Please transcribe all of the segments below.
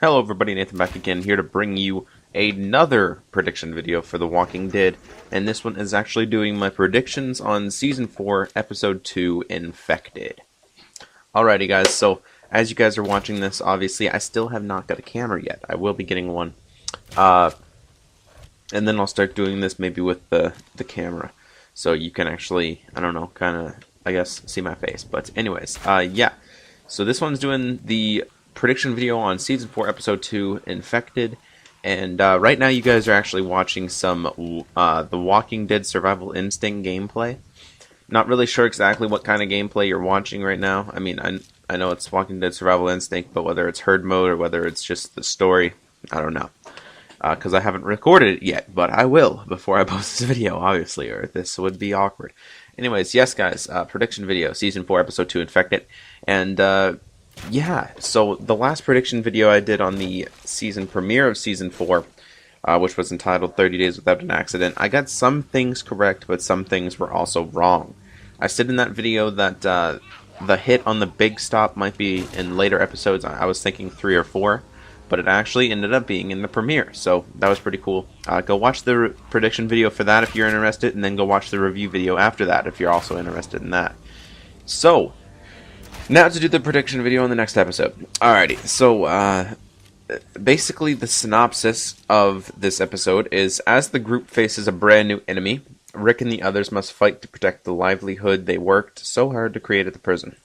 Hello everybody, Nathan back again, here to bring you another prediction video for The Walking Dead, and this one is actually doing my predictions on Season 4, Episode 2, Infected. Alrighty guys, so as you guys are watching this, obviously I still have not got a camera yet. I will be getting one, and then I'll start doing this maybe with the camera, so you can actually, I don't know, kind of, I guess, see my face. But anyways, yeah, so this one's doing the prediction video on Season 4, Episode 2, Infected, and right now you guys are actually watching some The Walking Dead Survival Instinct gameplay. Not really sure exactly what kind of gameplay you're watching right now. I mean, I know it's Walking Dead Survival Instinct, but whether it's herd mode or whether it's just the story, I don't know. Because I haven't recorded it yet, but I will before I post this video, obviously, or this would be awkward. Anyways, yes guys, prediction video, Season 4, Episode 2, Infected, and yeah, so the last prediction video I did on the season premiere of Season 4, which was entitled 30 Days Without an Accident, I got some things correct, but some things were also wrong. I said in that video that the hit on the big stop might be in later episodes. I was thinking 3 or 4, but it actually ended up being in the premiere, so that was pretty cool. Go watch the prediction video for that if you're interested, and then go watch the review video after that if you're also interested in that. So, now to do the prediction video on the next episode. Alrighty, so basically the synopsis of this episode is, as the group faces a brand new enemy, Rick and the others must fight to protect the livelihood they worked so hard to create at the prison.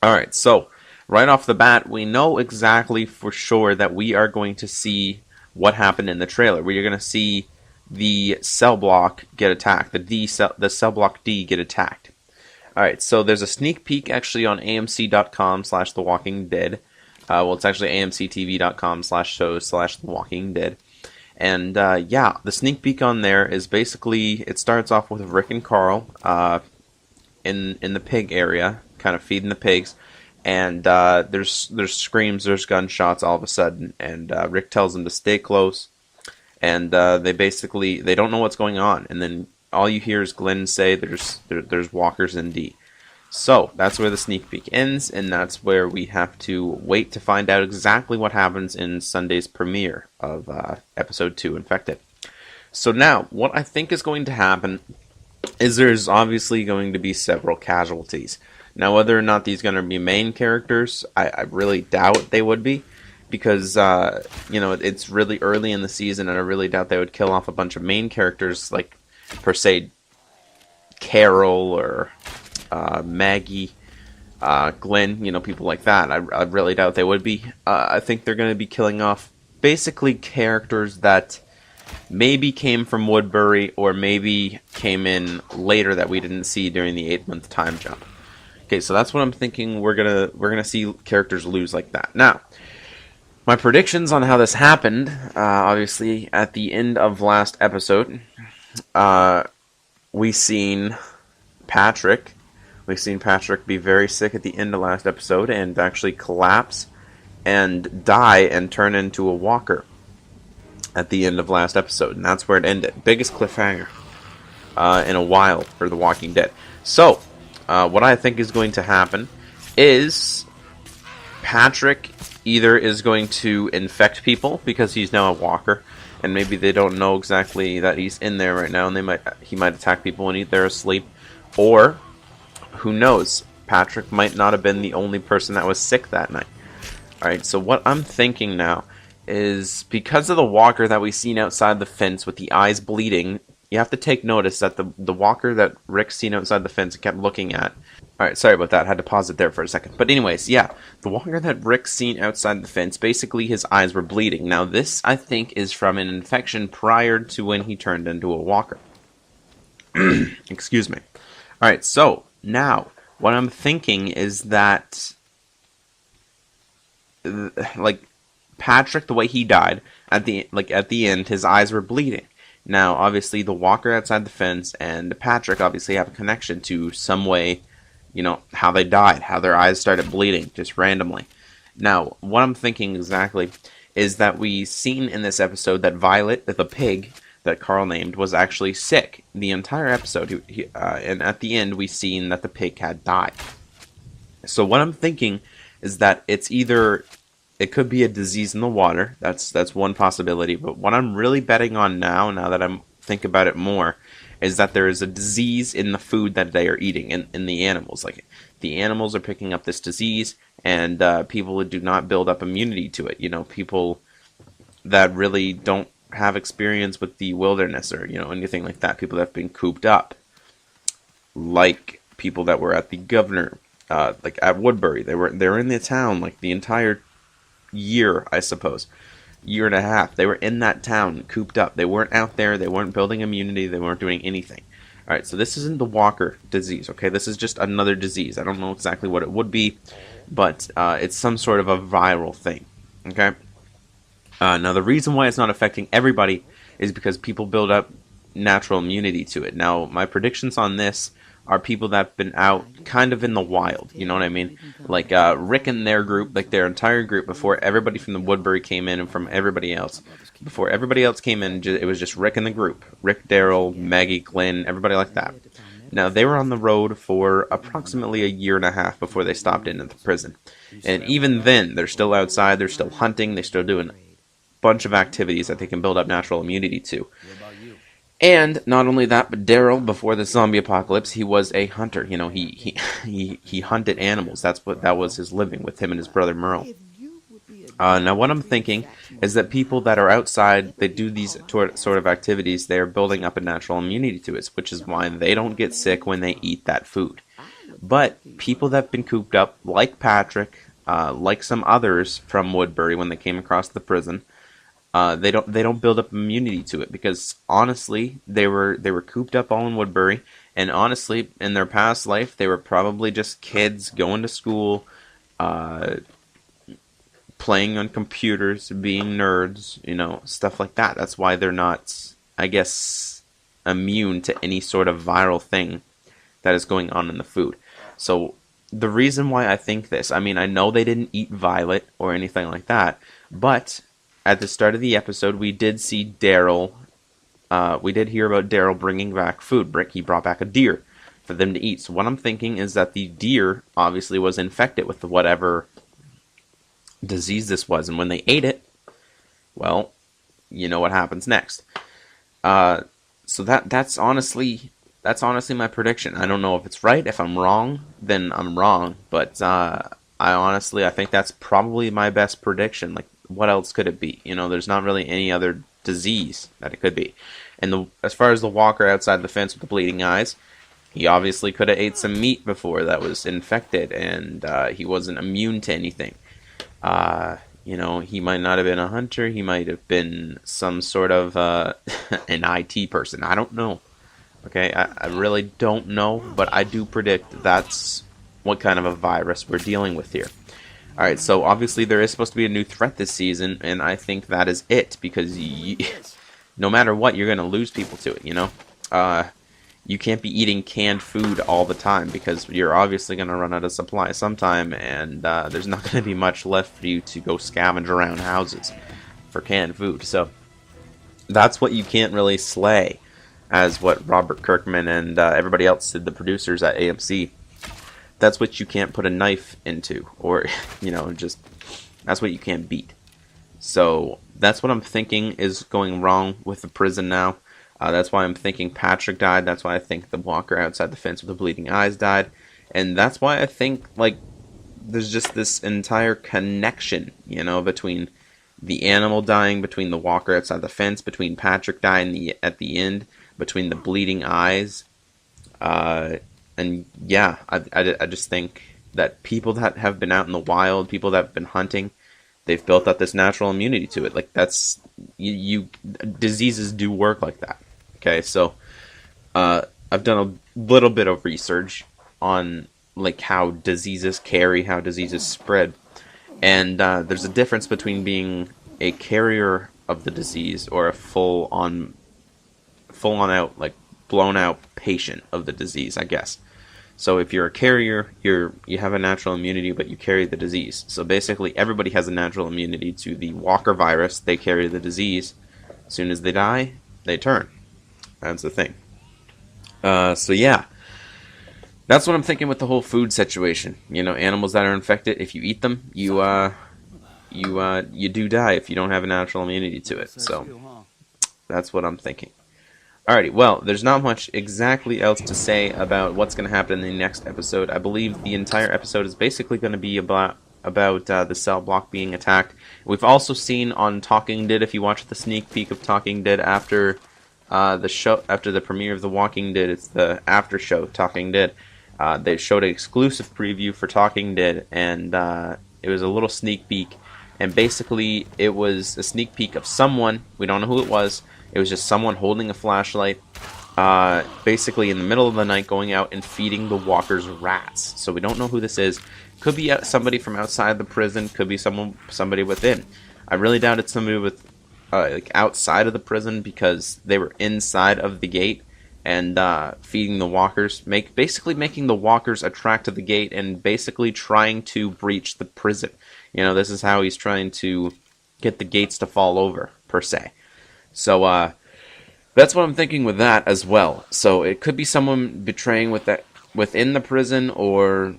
Alright, so right off the bat, we know exactly for sure that we are going to see what happened in the trailer. We are going to see the cell block get attacked, the cell block D get attacked. Alright, so there's a sneak peek actually on AMC.com/The Walking Dead. Well, it's actually AMCTV.com/shows/The Walking Dead. And yeah, the sneak peek on there is basically, it starts off with Rick and Carl in the pig area, kind of feeding the pigs. And there's screams, there's gunshots all of a sudden. And Rick tells them to stay close. And they don't know what's going on. And then all you hear is Glenn say there's walkers in D. So that's where the sneak peek ends, and that's where we have to wait to find out exactly what happens in Sunday's premiere of Episode 2, Infected. So now, what I think is going to happen is there's obviously going to be several casualties. Now, whether or not these are going to be main characters, I really doubt they would be, because you know, it's really early in the season, and I really doubt they would kill off a bunch of main characters like, per se, Carol or Maggie, Glenn, you know, people like that. I really doubt they would be. I think they're going to be killing off basically characters that maybe came from Woodbury or maybe came in later that we didn't see during the 8-month time jump. Okay, so that's what I'm thinking. We're gonna see characters lose like that. Now, my predictions on how this happened, obviously at the end of last episode, we seen Patrick be very sick at the end of last episode and actually collapse and die and turn into a walker at the end of last episode, and that's where it ended. Biggest cliffhanger in a while for The Walking Dead. So, what I think is going to happen is Patrick either is going to infect people because he's now a walker, and maybe they don't know exactly that he's in there right now, and he might attack people when they're asleep. Or, who knows, Patrick might not have been the only person that was sick that night. Alright, so what I'm thinking now is, because of the walker that we've seen outside the fence with the eyes bleeding, you have to take notice that the walker that Rick's seen outside the fence and kept looking at. Alright, sorry about that. I had to pause it there for a second. But anyways, yeah, the walker that Rick's seen outside the fence, basically his eyes were bleeding. Now this, I think, is from an infection prior to when he turned into a walker. Excuse me. Alright, so, now, what I'm thinking is that, like, Patrick, the way he died, at the end, his eyes were bleeding. Now, obviously, the walker outside the fence and Patrick obviously have a connection to some way, you know, how they died, how their eyes started bleeding, just randomly. Now, what I'm thinking exactly is that we seen in this episode that Violet, the pig that Carl named, was actually sick the entire episode, and at the end we seen that the pig had died. So what I'm thinking is that it's either it could be a disease in the water. That's one possibility. But what I'm really betting on now that I'm think about it more, is that there is a disease in the food that they are eating, in the animals. Like, the animals are picking up this disease, and people do not build up immunity to it. People that really don't have experience with the wilderness or anything like that. People that have been cooped up, like people that were at the governor, like at Woodbury. They were in the town like the entire year, I suppose, year and a half. They were in that town cooped up. They weren't out there. They weren't building immunity. They weren't doing anything. All right, so this isn't the Walker disease. Okay, this is just another disease. I don't know exactly what it would be, but it's some sort of a viral thing. Okay. Now, the reason why it's not affecting everybody is because people build up natural immunity to it. Now, my predictions on this are people that have been out kind of in the wild, you know what I mean? Like Rick and their group, like their entire group, before everybody from the Woodbury came in and from everybody else. Before everybody else came in, it was just Rick and the group. Rick, Daryl, Maggie, Glenn, everybody like that. Now, they were on the road for approximately a year and a half before they stopped into the prison. And even then, they're still outside, they're still hunting, they're still doing bunch of activities that they can build up natural immunity to. And not only that, but Daryl, before the zombie apocalypse, he was a hunter. He hunted animals. That was his living, with him and his brother Merle. Now, what I'm thinking is that people that are outside, they do these sort of activities, they are building up a natural immunity to it, which is why they don't get sick when they eat that food. But people that have been cooped up, like Patrick, like some others from Woodbury when they came across the prison, they don't build up immunity to it, because honestly they were cooped up all in Woodbury, and honestly in their past life they were probably just kids going to school, playing on computers, being nerds, stuff like that. That's why they're not, I guess, immune to any sort of viral thing that is going on in the food. So the reason why I think this, I mean, I know they didn't eat Violet or anything like that, but at the start of the episode, we did see Daryl. We did hear about Daryl bringing back food. He brought back a deer for them to eat. So what I'm thinking is that the deer obviously was infected with whatever disease this was, and when they ate it, well, you know what happens next. So that's honestly my prediction. I don't know if it's right. If I'm wrong, then I'm wrong. But I think that's probably my best prediction. Like, what else could it be? There's not really any other disease that it could be. And as far as the Walker outside the fence with the bleeding eyes, he obviously could have ate some meat before that was infected, and he wasn't immune to anything. He might not have been a hunter. He might have been some sort of an IT person. I don't know. Okay, I really don't know, but I do predict that's what kind of a virus we're dealing with here. Alright, so obviously there is supposed to be a new threat this season, and I think that is it, because no matter what, you're going to lose people to it, you can't be eating canned food all the time, because you're obviously going to run out of supply sometime, and there's not going to be much left for you to go scavenge around houses for canned food. So that's what you can't really slay, as what Robert Kirkman and everybody else did, the producers at AMC. That's what you can't put a knife into, or, that's what you can't beat. So that's what I'm thinking is going wrong with the prison now. That's why I'm thinking Patrick died. That's why I think the Walker outside the fence with the bleeding eyes died. And that's why I think, there's just this entire connection, between the animal dying, between the Walker outside the fence, between Patrick dying at the end, between the bleeding eyes. And yeah, I just think that people that have been out in the wild, people that have been hunting, they've built up this natural immunity to it. Like, that's, diseases do work like that. Okay, so I've done a little bit of research on how diseases carry, how diseases spread, and there's a difference between being a carrier of the disease or a full on out, blown out patient of the disease, I guess. So if you're a carrier, you have a natural immunity, but you carry the disease. So basically, everybody has a natural immunity to the Walker virus. They carry the disease. As soon as they die, they turn. That's the thing. So yeah, that's what I'm thinking with the whole food situation. Animals that are infected, if you eat them, you you do die if you don't have a natural immunity to it. So that's what I'm thinking. Alrighty, well, there's not much exactly else to say about what's going to happen in the next episode. I believe the entire episode is basically going to be about the cell block being attacked. We've also seen on Talking Dead, if you watch the sneak peek of Talking Dead after the show, after the premiere of The Walking Dead, it's the after show Talking Dead. They showed an exclusive preview for Talking Dead, and it was a little sneak peek. And basically, it was a sneak peek of someone. We don't know who it was. It was just someone holding a flashlight, basically in the middle of the night, going out and feeding the walkers rats. So we don't know who this is. Could be somebody from outside the prison. Could be somebody within. I really doubt it's somebody with like outside of the prison, because they were inside of the gate and feeding the walkers, basically making the walkers attract to the gate and basically trying to breach the prison. You know, this is how he's trying to get the gates to fall over, per se. So, that's what I'm thinking with that as well. So, it could be someone betraying within the prison, or,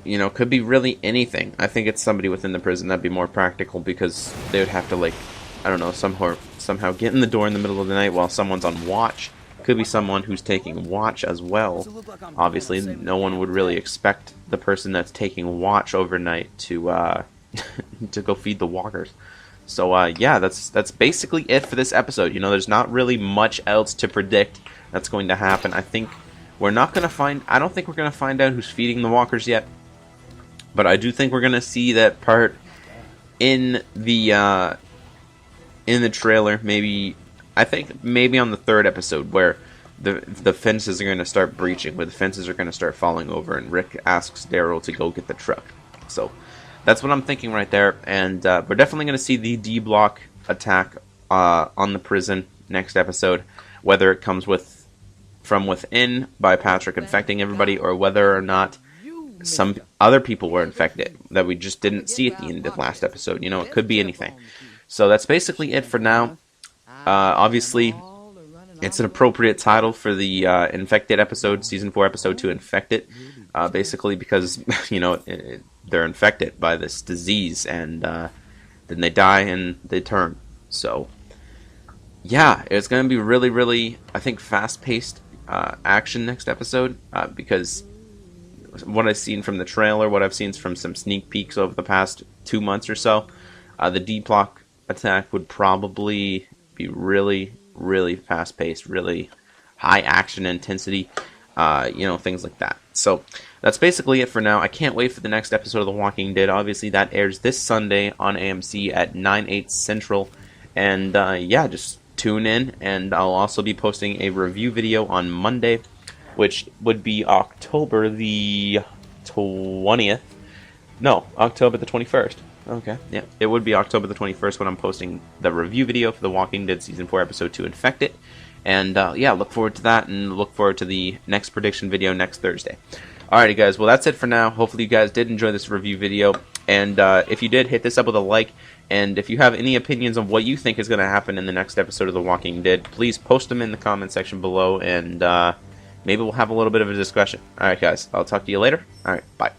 you know, could be really anything. I think it's somebody within the prison. That'd be more practical, because they would have to, like, I don't know, somehow get in the door in the middle of the night while someone's on watch. Could be someone who's taking watch as well. Obviously, no one would really expect the person that's taking watch overnight to to go feed the walkers. So yeah, that's basically it for this episode. You know, there's not really much else to predict that's going to happen. I don't think we're going to find out who's feeding the walkers yet. But I do think we're going to see that part in the trailer. I think maybe on the third episode, where the fences are going to start breaching, where the fences are going to start falling over, and Rick asks Daryl to go get the truck. So that's what I'm thinking right there, and we're definitely going to see the D-Block attack on the prison next episode, whether it comes from within by Patrick infecting everybody, or whether or not some other people were infected that we just didn't see at the end of last episode. You know, it could be anything. So that's basically it for now. Obviously, it's an appropriate title for the Infected episode, Season 4, Episode 2, Infected, basically because, you know, they're infected by this disease, and then they die and they turn. So, yeah, it's going to be really, really, I think, fast-paced action next episode, because what I've seen from the trailer, what I've seen from some sneak peeks over the past 2 months or so, the D-Block attack would probably be really, really fast-paced, really high action intensity, you know, things like that. So that's basically it for now. I can't wait for the next episode of The Walking Dead. Obviously, that airs this Sunday on AMC at 9/8 Central. And yeah, just tune in, and I'll also be posting a review video on Monday, which would be October the 20th. No, October the 21st. Okay, yeah. It would be October the 21st when I'm posting the review video for The Walking Dead Season 4, Episode 2, Infected. And, yeah, look forward to that, and look forward to the next prediction video next Thursday. Alrighty, guys, well, that's it for now. Hopefully you guys did enjoy this review video. And if you did, hit this up with a like. And if you have any opinions on what you think is going to happen in the next episode of The Walking Dead, please post them in the comment section below, and maybe we'll have a little bit of a discussion. Alright, guys, I'll talk to you later. Alright, bye.